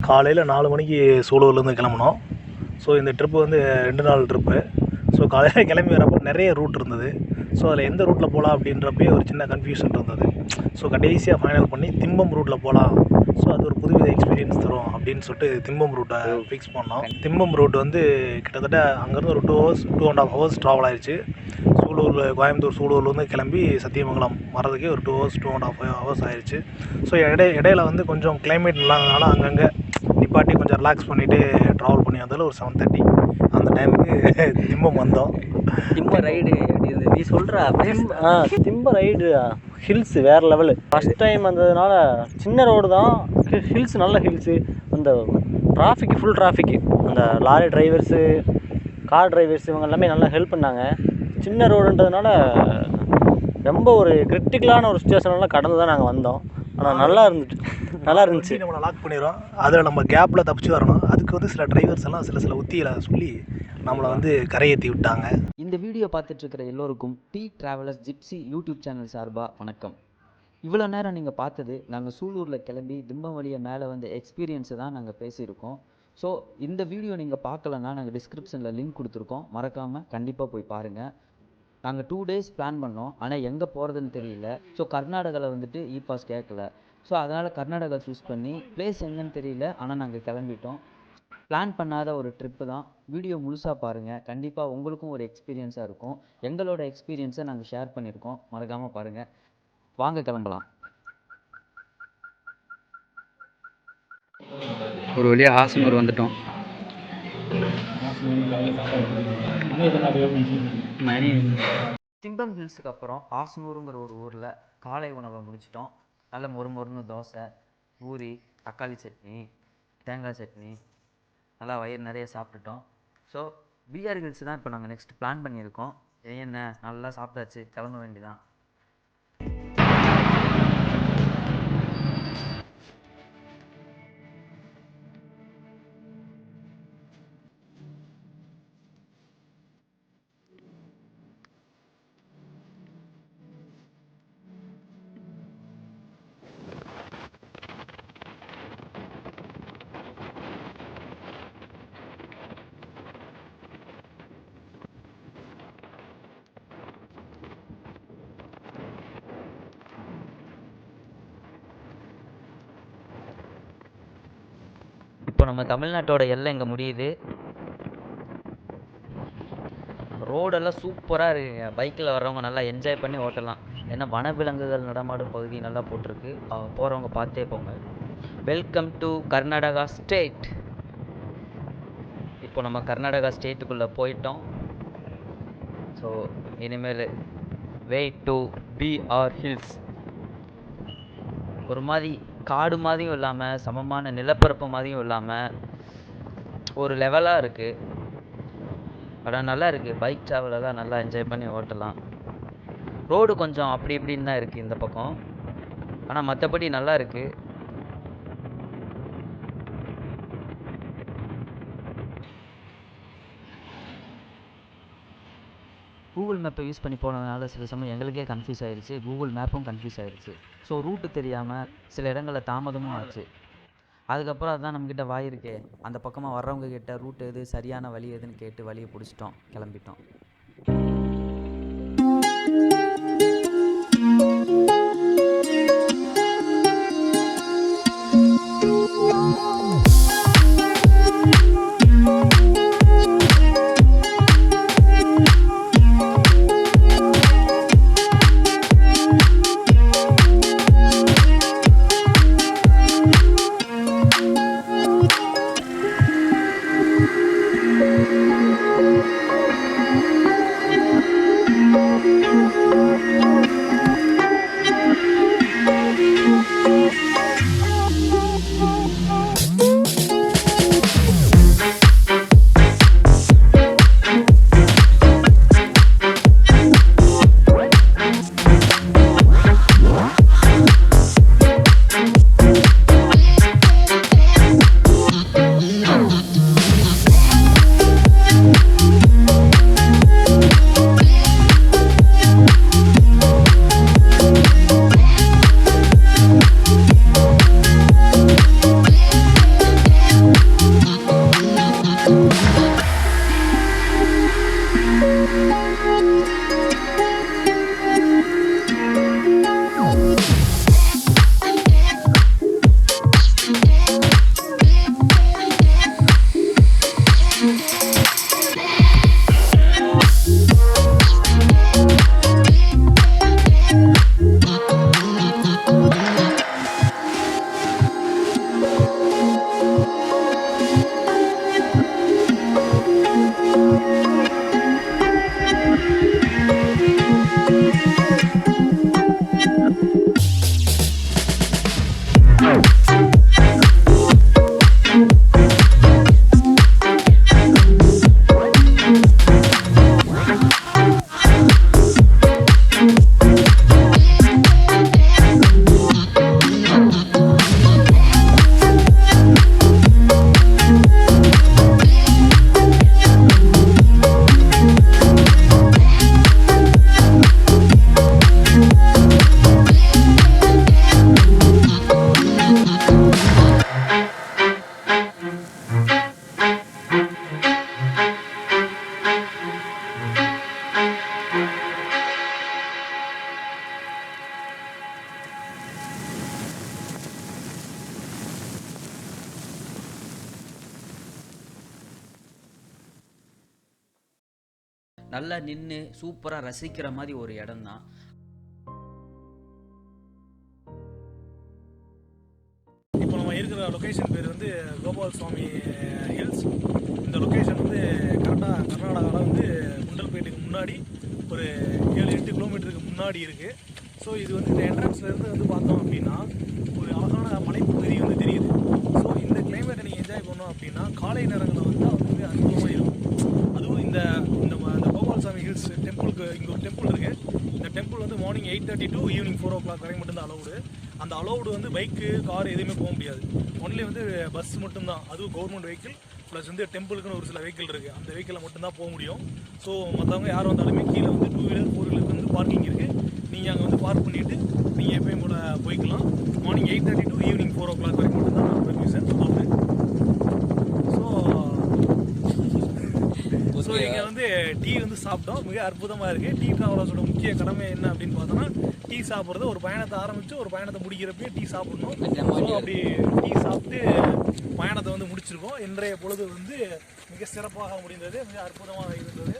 காலையில் 4 மணிக்கு சூலூர்லேருந்து கிளம்புனோம். ஸோ இந்த ட்ரிப்பு வந்து 2 நாள் ட்ரிப்பு. ஸோ காலையில் கிளம்பி வரப்போ நிறைய ரூட் இருந்தது. ஸோ அதில் எந்த ரூட்டில் போகலாம் அப்படின்றப்பே ஒரு சின்ன கன்ஃபியூஷன் இருந்தது. ஸோ கடைசியாக ஃபைனல் பண்ணி திம்பம் ரூட்டில் போகலாம். ஸோ அது ஒரு புதுவித எக்ஸ்பீரியன்ஸ் தரும் அப்படின்னு சொல்லிட்டு திம்பம் ரூட்டை ஃபிக்ஸ் பண்ணோம். திம்பம் ரூட் வந்து கிட்டத்தட்ட அங்கேருந்து ஒரு 2.5 ஹவர்ஸ் ட்ராவல் ஆயிடுச்சு. கோயம்புத்தூர் சூலூர்லேருந்து கிளம்பி சத்தியமங்கலம் வரதுக்கே ஒரு 2.5 ஹவர்ஸ் ஆயிடுச்சு. ஸோ இடையில வந்து கொஞ்சம் கிளைமேட் இல்லாதனால அங்கங்கே நிப்பாட்டி கொஞ்சம் ரிலாக்ஸ் பண்ணிவிட்டு ட்ராவல் பண்ணி வந்தாலும் ஒரு 7:30 அந்த டைமுக்கு திம்பம் வந்தோம். திம்ப ரைடு எப்படி இருந்தது நீ சொல்கிற? திம்ப ரைடு ஹில்ஸ் வேறு லெவலு. ஃபஸ்ட் டைம் வந்ததுனால சின்ன ரோடு தான், ஹில்ஸ் நல்ல ஹில்ஸு. அந்த ஃபுல் டிராஃபிக்கு அந்த லாரி டிரைவர்ஸு, கார் டிரைவர்ஸ் இவங்க எல்லாமே நல்லா ஹெல்ப் பண்ணாங்க. சின்ன ரோடுன்றதுனால ரொம்ப ஒரு கிரிட்டிக்கலான ஒரு சுச்சுவேஷன்லாம் கடந்து தான் நாங்கள் வந்தோம். ஆனால் நல்லா இருந்துச்சு. நம்மளை லாக் பண்ணிடுறோம். அதில் நம்ம கேப்பில் தப்பிச்சு வரணும். அதுக்கு வந்து சில டிரைவர்ஸ் எல்லாம் சில உத்திகளை சொல்லி நம்மளை வந்து கரையேற்றி விட்டாங்க. இந்த வீடியோ பார்த்துட்ருக்கிற எல்லோருக்கும் D travellers gypsy YouTube channel சார்பாக வணக்கம். இவ்வளோ நேரம் நீங்கள் பார்த்தது நாங்கள் சூலூரில் கிளம்பி திம்பம் வழியை மேலே வந்த எக்ஸ்பீரியன்ஸை தான் நாங்கள் பேசியிருக்கோம். ஸோ இந்த வீடியோ நீங்கள் பார்க்கலன்னா நாங்கள் டிஸ்கிரிப்ஷனில் லிங்க் கொடுத்துருக்கோம், மறக்காமல் கண்டிப்பாக போய் பாருங்கள். நாங்கள் 2 days பிளான் பண்ணோம், ஆனால் எங்கே போகிறதுன்னு தெரியல. ஸோ கர்நாடகாவில் வந்துட்டு இ பாஸ் கேட்கல. ஸோ அதனால் கர்நாடகா சூஸ் பண்ணி பிளேஸ் எங்கன்னு தெரியல, ஆனால் நாங்கள் கிளம்பிட்டோம். பிளான் பண்ணாத ஒரு ட்ரிப்பு தான். வீடியோ முழுசாக பாருங்கள், கண்டிப்பாக உங்களுக்கும் ஒரு எக்ஸ்பீரியன்ஸாக இருக்கும். எங்களோட எக்ஸ்பீரியன்ஸை நாங்கள் ஷேர் பண்ணியிருக்கோம், மறக்காமல் பாருங்கள். வாங்க கிளம்பலாம். ஒரு வழியாக ஹாசனூர் வந்துட்டோம். திம்பம் ஹில்ஸுக்கு அப்புறம் ஹாசனூருங்கிற ஒரு ஊரில் காலை உணவை முடிச்சிட்டோம். நல்ல மொறுமொறுன்னு தோசை, பூரி, தக்காளி சட்னி, தேங்காய் சட்னி, நல்லா வயிறு நிறைய சாப்பிட்டுட்டோம். ஸோ பிஆர் ஹில்ஸ் தான் இப்போ நாங்கள் நெக்ஸ்ட் பிளான் பண்ணியிருக்கோம். என்ன நல்லா சாப்பிட்டாச்சு, கிளம்ப வேண்டியதான். இப்போ நம்ம தமிழ்நாட்டோட எல்லை இங்கே முடியுது. ரோடெல்லாம் சூப்பராக இருக்குங்க. பைக்கில் வர்றவங்க நல்லா என்ஜாய் பண்ணி ஓட்டலாம். ஏன்னா வனவிலங்குகள் நடமாடும் பகுதி நல்லா போட்டிருக்கு, போகிறவங்க பார்த்தே போங்க. Welcome to Karnataka state. இப்போ நம்ம கர்நாடகா ஸ்டேட்டுக்குள்ளே போயிட்டோம். ஸோ இனிமேல் வே டு பிஆர் ஹில்ஸ். ஒரு மாதிரி காடு மாதிரியும் இல்லாமல், சமமான நிலப்பரப்பு மாதிரியும் இல்லாமல், ஒரு லெவலாக இருக்குது. ஆனால் நல்லா இருக்குது. பைக் ட்ராவலெல்லாம் நல்லா என்ஜாய் பண்ணி ஓட்டலாம். ரோடு கொஞ்சம் அப்படி இப்படின்னு தான் இருக்குது இந்த பக்கம், ஆனால் மற்றபடி நல்லா இருக்குது. கூகுள் மேப்பை யூஸ் பண்ணி போனதுனால சில சமயம் எங்களுக்கே கன்ஃபியூஸ் ஆகிடுச்சு, கூகுள் மேப்பும் கன்ஃபியூஸ் ஆகிடுச்சு. ஸோ ரூட்டு தெரியாமல் சில இடங்களில் தாமதமும் ஆச்சு. அதுக்கப்புறம் அதுதான் நம்மக்கிட்ட வாய் இருக்கே, அந்த பக்கமாக வர்றவங்க கிட்ட ரூட் எது, சரியான வழி எதுன்னு கேட்டு வழியை பிடிச்சிட்டோம், கிளம்பிட்டோம். நல்லா நின்று சூப்பராக ரசிக்கிற மாதிரி ஒரு இடம் தான். இப்போ நம்ம இருக்கிற லொக்கேஷன் பேர் வந்து கோபால் சுவாமி ஹில்ஸ். இந்த லொக்கேஷன் வந்து கரெக்டாக கர்நாடகாவில் வந்து குண்டல்பேட்டுக்கு முன்னாடி ஒரு 7-8 கிலோமீட்டருக்கு முன்னாடி இருக்குது. ஸோ இது வந்து இந்த என்ட்ரன்ஸ்லேருந்து வந்து பார்த்தோம் அப்படின்னா ஒரு அழகான மலைப்பகுதி வந்து தெரியுது. ஸோ இந்த கிளைமேட்டை நீங்கள் என்ஜாய் பண்ணோம் அப்படின்னா காலை நேரங்களில் வந்து வந்து அற்புதமாக இருக்கும். அதுவும் இந்த இந்த கோபால் சாமி ஹில்ஸ் டெம்பிளுக்கு இங்கே ஒரு டெம்பிள் இருக்குது. இந்த டெம்பிள் வந்து மார்னிங் 8:30 to ஈவினிங் 4 o'clock வரைக்கும் மட்டும்தான் அலௌடு. அந்த அலௌடு வந்து பைக்கு கார் எதுவுமே போக முடியாது. ஒன்லி வந்து பஸ் மட்டும்தான். அதுவும் கவர்மெண்ட் வெஹிக்கிள் ப்ளஸ் வந்து டெம்பிளுக்குன்னு ஒரு சில வெஹிக்கிள் இருக்குது. அந்த வெஹிக்கிளில் மட்டும்தான் போக முடியும். ஸோ மற்றவங்க யார் வந்தாலுமே கீழே வந்து 2 வீலர் 4 வீலருக்கு வந்து பார்க்கிங் இருக்குது. நீங்கள் அங்கே வந்து பார்க் பண்ணிவிட்டு நீங்கள் எப்பயும் போல் போய்க்கலாம். மார்னிங் 8:30 to ஈவினிங் 4 o'clock வரைக்கும் மட்டும்தான் பெர்மிஷன் அலௌடு. ஸோ இங்கே வந்து டீ வந்து சாப்பிட்டோம். மிக அற்புதமாக இருக்குது. டீ ட்ராவலர்ஸோட முக்கிய கடமை என்ன அப்படின்னு பார்த்தோன்னா டீ சாப்பிட்றது. ஒரு பயணத்தை ஆரம்பித்து ஒரு பயணத்தை முடிக்கிறப்பே டீ சாப்பிடணும். ஸோ அப்படி டீ சாப்பிட்டு பயணத்தை வந்து முடிச்சிருக்கோம். இன்றைய பொழுது வந்து மிக சிறப்பாக முடிந்தது. மிக அற்புதமாக இருந்தது.